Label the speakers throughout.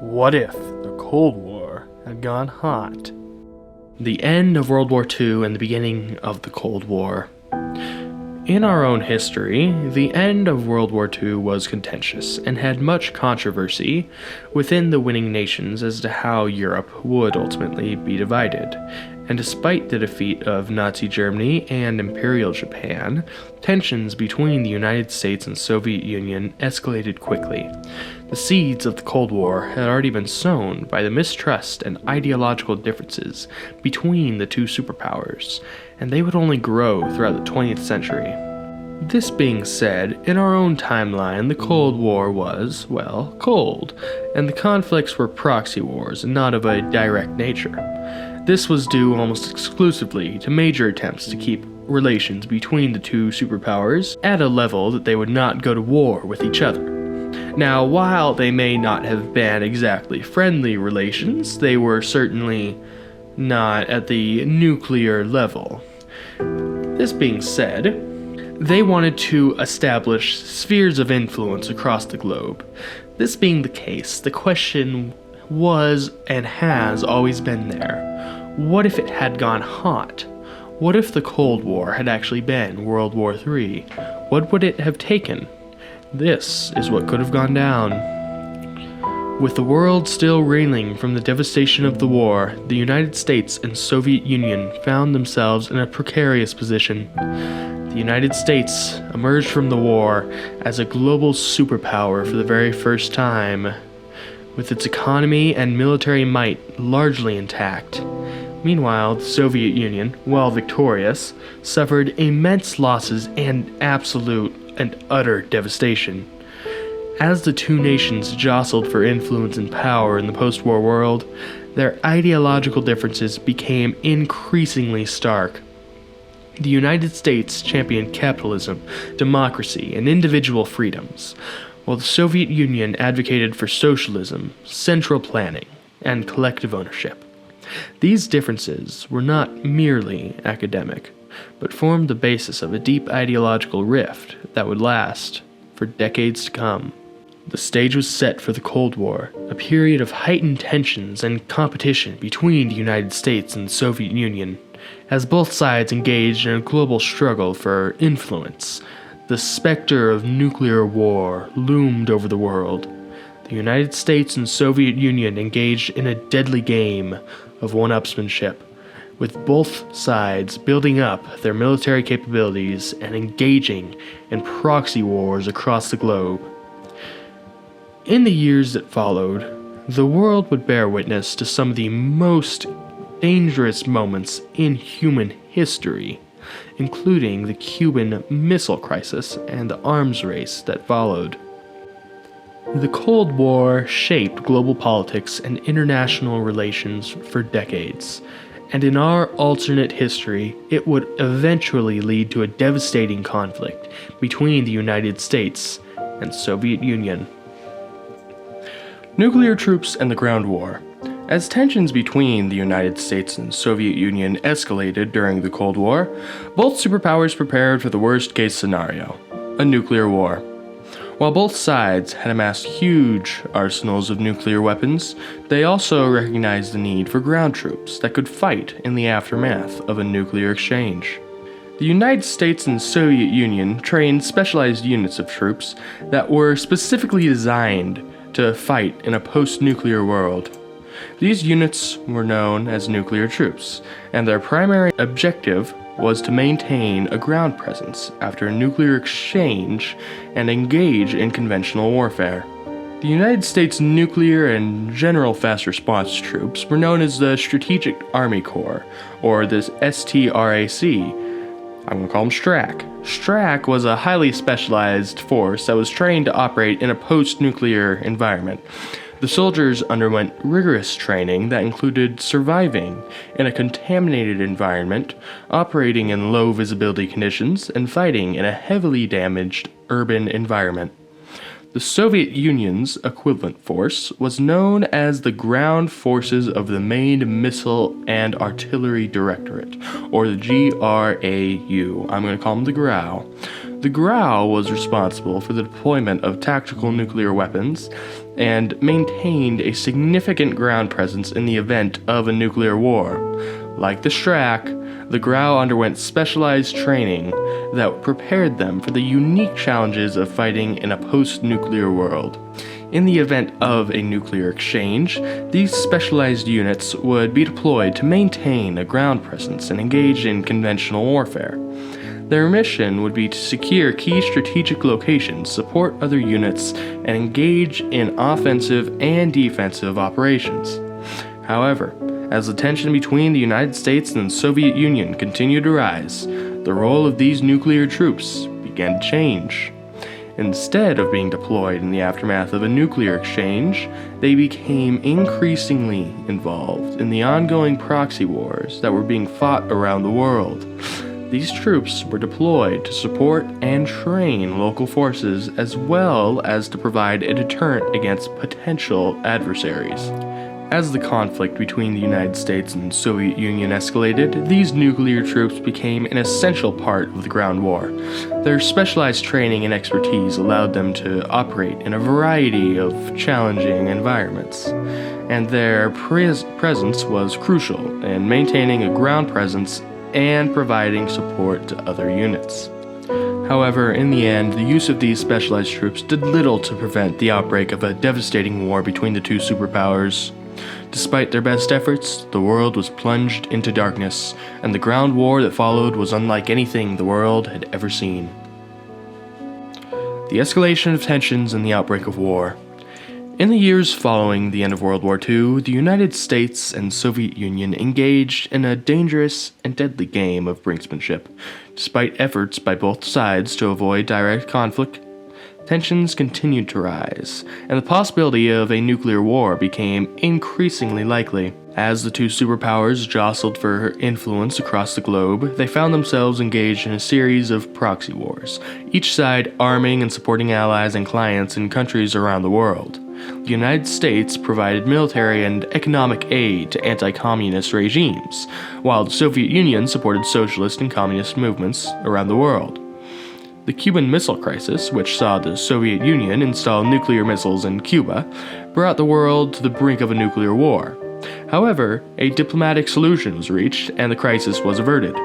Speaker 1: What if the Cold War had gone hot? The end of World War II and the beginning of the Cold War. In our own history, the end of World War II was contentious and had much controversy within the winning nations as to how Europe would ultimately be divided. And despite the defeat of Nazi Germany and Imperial Japan, tensions between the United States and Soviet Union escalated quickly. The seeds of the Cold War had already been sown by the mistrust and ideological differences between the two superpowers, and they would only grow throughout the 20th century. This being said, in our own timeline, the Cold War was, well, cold, and the conflicts were proxy wars and not of a direct nature. This was due almost exclusively to major attempts to keep relations between the two superpowers at a level that they would not go to war with each other. Now, while they may not have been exactly friendly relations, they were certainly not at the nuclear level. This being said, they wanted to establish spheres of influence across the globe. This being the case, the question was and has always been there. What if it had gone hot? What if the Cold War had actually been World War III? What would it have taken? This is what could have gone down. With the world still reeling from the devastation of the war, the United States and Soviet Union found themselves in a precarious position. The United States emerged from the war as a global superpower for the very first time, with its economy and military might largely intact. Meanwhile, the Soviet Union, while victorious, suffered immense losses and absolute and utter devastation. As the two nations jostled for influence and power in the post-war world, their ideological differences became increasingly stark. The United States championed capitalism, democracy, and individual freedoms, while the Soviet Union advocated for socialism, central planning, and collective ownership. These differences were not merely academic, but formed the basis of a deep ideological rift that would last for decades to come. The stage was set for the Cold War, a period of heightened tensions and competition between the United States and the Soviet Union. As both sides engaged in a global struggle for influence, the specter of nuclear war loomed over the world. The United States and Soviet Union engaged in a deadly game of one-upsmanship, with both sides building up their military capabilities and engaging in proxy wars across the globe. In the years that followed, the world would bear witness to some of the most dangerous moments in human history, including the Cuban Missile Crisis and the arms race that followed. The Cold War shaped global politics and international relations for decades, and in our alternate history, it would eventually lead to a devastating conflict between the United States and Soviet Union. Nuclear troops and the ground war. As tensions between the United States and Soviet Union escalated during the Cold War, both superpowers prepared for the worst-case scenario, a nuclear war. While both sides had amassed huge arsenals of nuclear weapons, they also recognized the need for ground troops that could fight in the aftermath of a nuclear exchange. The United States and Soviet Union trained specialized units of troops that were specifically designed to fight in a post-nuclear world. These units were known as nuclear troops, and their primary objective was to maintain a ground presence after a nuclear exchange and engage in conventional warfare. The United States Nuclear and General Fast Response Troops were known as the Strategic Army Corps, or the STRAC. I'm going to call them STRAC. STRAC was a highly specialized force that was trained to operate in a post-nuclear environment. The soldiers underwent rigorous training that included surviving in a contaminated environment, operating in low visibility conditions, and fighting in a heavily damaged urban environment. The Soviet Union's equivalent force was known as the Ground Forces of the Main Missile and Artillery Directorate, or the GRAU. I'm going to call them the GRAU. The Grau was responsible for the deployment of tactical nuclear weapons and maintained a significant ground presence in the event of a nuclear war. Like the Strak, the Grau underwent specialized training that prepared them for the unique challenges of fighting in a post-nuclear world. In the event of a nuclear exchange, these specialized units would be deployed to maintain a ground presence and engage in conventional warfare. Their mission would be to secure key strategic locations, support other units, and engage in offensive and defensive operations. However, as the tension between the United States and the Soviet Union continued to rise, the role of these nuclear troops began to change. Instead of being deployed in the aftermath of a nuclear exchange, they became increasingly involved in the ongoing proxy wars that were being fought around the world. These troops were deployed to support and train local forces as well as to provide a deterrent against potential adversaries. As the conflict between the United States and the Soviet Union escalated, these nuclear troops became an essential part of the ground war. Their specialized training and expertise allowed them to operate in a variety of challenging environments, and their presence was crucial in maintaining a ground presence and providing support to other units. However, in the end, the use of these specialized troops did little to prevent the outbreak of a devastating war between the two superpowers. Despite their best efforts, the world was plunged into darkness, and the ground war that followed was unlike anything the world had ever seen. The escalation of tensions and the outbreak of war. In the years following the end of World War II, the United States and Soviet Union engaged in a dangerous and deadly game of brinksmanship. Despite efforts by both sides to avoid direct conflict, tensions continued to rise, and the possibility of a nuclear war became increasingly likely. As the two superpowers jostled for influence across the globe, they found themselves engaged in a series of proxy wars, each side arming and supporting allies and clients in countries around the world. The United States provided military and economic aid to anti-communist regimes, while the Soviet Union supported socialist and communist movements around the world. The Cuban Missile Crisis, which saw the Soviet Union install nuclear missiles in Cuba, brought the world to the brink of a nuclear war. However, a diplomatic solution was reached and the crisis was averted.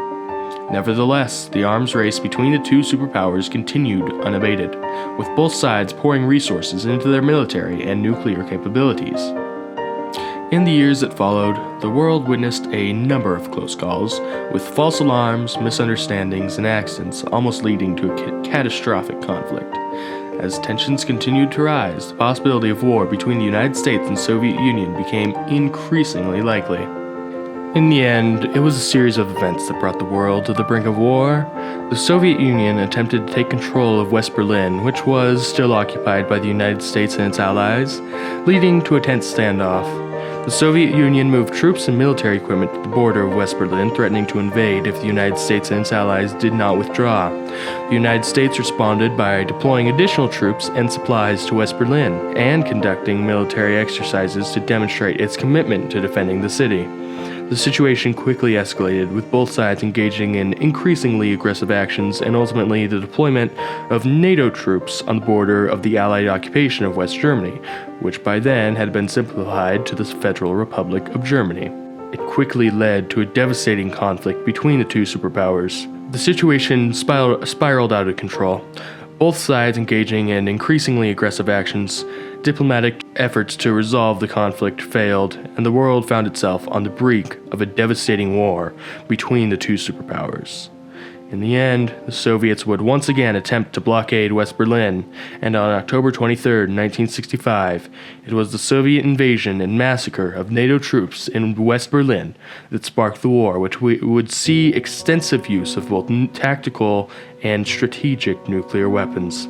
Speaker 1: Nevertheless, the arms race between the two superpowers continued unabated, with both sides pouring resources into their military and nuclear capabilities. In the years that followed, the world witnessed a number of close calls, with false alarms, misunderstandings, and accidents almost leading to a catastrophic conflict. As tensions continued to rise, the possibility of war between the United States and Soviet Union became increasingly likely. In the end, it was a series of events that brought the world to the brink of war. The Soviet Union attempted to take control of West Berlin, which was still occupied by the United States and its allies, leading to a tense standoff. The Soviet Union moved troops and military equipment to the border of West Berlin, threatening to invade if the United States and its allies did not withdraw. The United States responded by deploying additional troops and supplies to West Berlin, and conducting military exercises to demonstrate its commitment to defending the city. The situation quickly escalated, with both sides engaging in increasingly aggressive actions and ultimately the deployment of NATO troops on the border of the Allied occupation of West Germany, which by then had been simplified to the Federal Republic of Germany. It quickly led to a devastating conflict between the two superpowers. The situation spiraled out of control, both sides engaging in increasingly aggressive actions. Diplomatic efforts to resolve the conflict failed, and the world found itself on the brink of a devastating war between the two superpowers. In the end, the Soviets would once again attempt to blockade West Berlin, and on October 23, 1965, it was the Soviet invasion and massacre of NATO troops in West Berlin that sparked the war, which would see extensive use of both tactical and strategic nuclear weapons.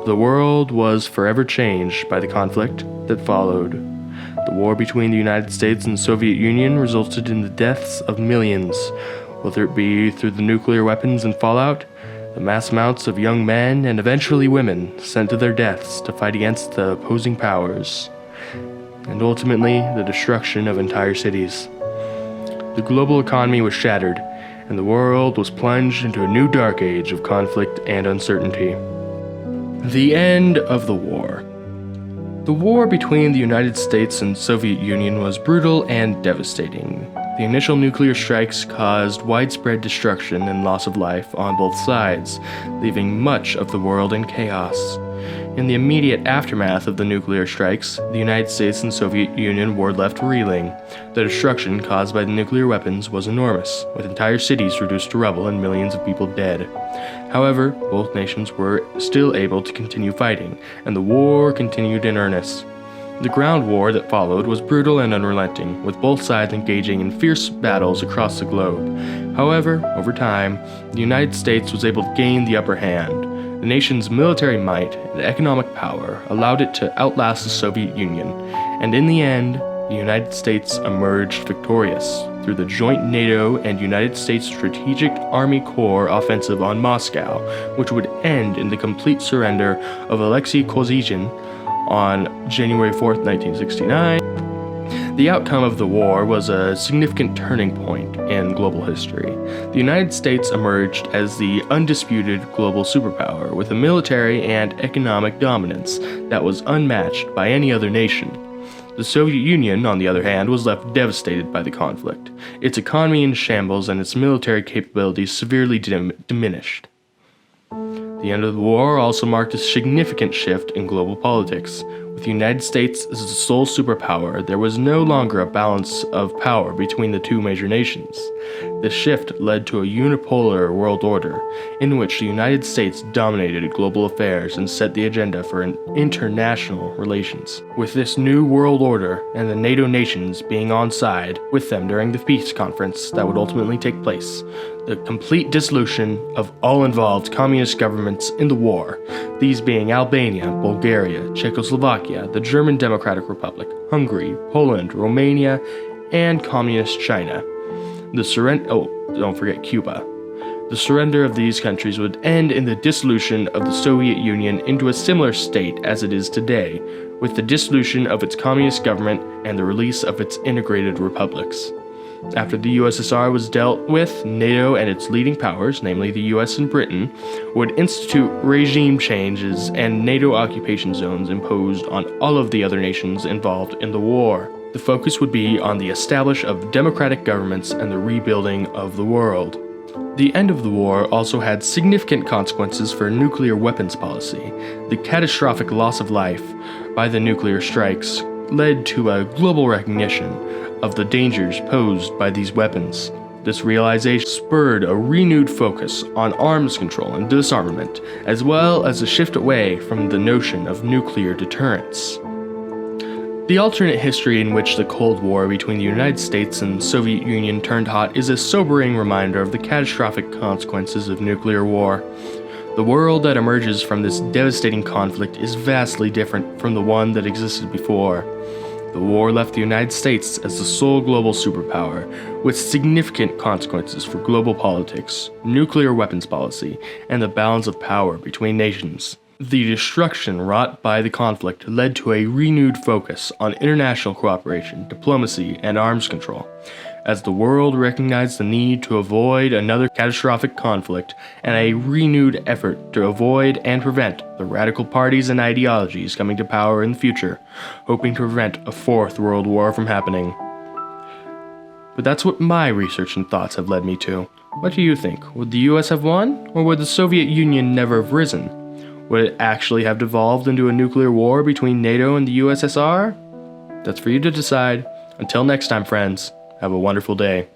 Speaker 1: The world was forever changed by the conflict that followed. The war between the United States and the Soviet Union resulted in the deaths of millions, whether it be through the nuclear weapons and fallout, the mass amounts of young men and eventually women sent to their deaths to fight against the opposing powers, and ultimately the destruction of entire cities. The global economy was shattered, and the world was plunged into a new dark age of conflict and uncertainty. The end of the war. The war between the United States and Soviet Union was brutal and devastating. The initial nuclear strikes caused widespread destruction and loss of life on both sides, leaving much of the world in chaos. In the immediate aftermath of the nuclear strikes, the United States and Soviet Union were left reeling. The destruction caused by the nuclear weapons was enormous, with entire cities reduced to rubble and millions of people dead. However, both nations were still able to continue fighting, and the war continued in earnest. The ground war that followed was brutal and unrelenting, with both sides engaging in fierce battles across the globe. However, over time, the United States was able to gain the upper hand. The nation's military might and economic power allowed it to outlast the Soviet Union, and in the end, the United States emerged victorious through the joint NATO and United States Strategic Army Corps offensive on Moscow, which would end in the complete surrender of Alexei Kosygin on January 4th, 1969. The outcome of the war was a significant turning point in global history. The United States emerged as the undisputed global superpower with a military and economic dominance that was unmatched by any other nation. The Soviet Union, on the other hand, was left devastated by the conflict, its economy in shambles and its military capabilities severely diminished. The end of the war also marked a significant shift in global politics. With the United States as the sole superpower, there was no longer a balance of power between the two major nations. This shift led to a unipolar world order, in which the United States dominated global affairs and set the agenda for international relations. With this new world order and the NATO nations being on side with them during the peace conference that would ultimately take place, the complete dissolution of all involved communist governments in the war, these being Albania, Bulgaria, Czechoslovakia, the German Democratic Republic, Hungary, Poland, Romania, and Communist China. Don't forget Cuba. The surrender of these countries would end in the dissolution of the Soviet Union into a similar state as it is today, with the dissolution of its communist government and the release of its integrated republics. After the USSR was dealt with, NATO and its leading powers, namely the US and Britain, would institute regime changes and NATO occupation zones imposed on all of the other nations involved in the war. The focus would be on the establishment of democratic governments and the rebuilding of the world. The end of the war also had significant consequences for nuclear weapons policy. The catastrophic loss of life by the nuclear strikes led to a global recognition of the dangers posed by these weapons. This realization spurred a renewed focus on arms control and disarmament, as well as a shift away from the notion of nuclear deterrence. The alternate history in which the Cold War between the United States and the Soviet Union turned hot is a sobering reminder of the catastrophic consequences of nuclear war. The world that emerges from this devastating conflict is vastly different from the one that existed before. The war left the United States as the sole global superpower, with significant consequences for global politics, nuclear weapons policy, and the balance of power between nations. The destruction wrought by the conflict led to a renewed focus on international cooperation, diplomacy, and arms control, as the world recognized the need to avoid another catastrophic conflict and a renewed effort to avoid and prevent the radical parties and ideologies coming to power in the future, hoping to prevent a fourth world war from happening. But that's what my research and thoughts have led me to. What do you think? Would the US have won, or would the Soviet Union never have risen? Would it actually have devolved into a nuclear war between NATO and the USSR? That's for you to decide. Until next time, friends, have a wonderful day.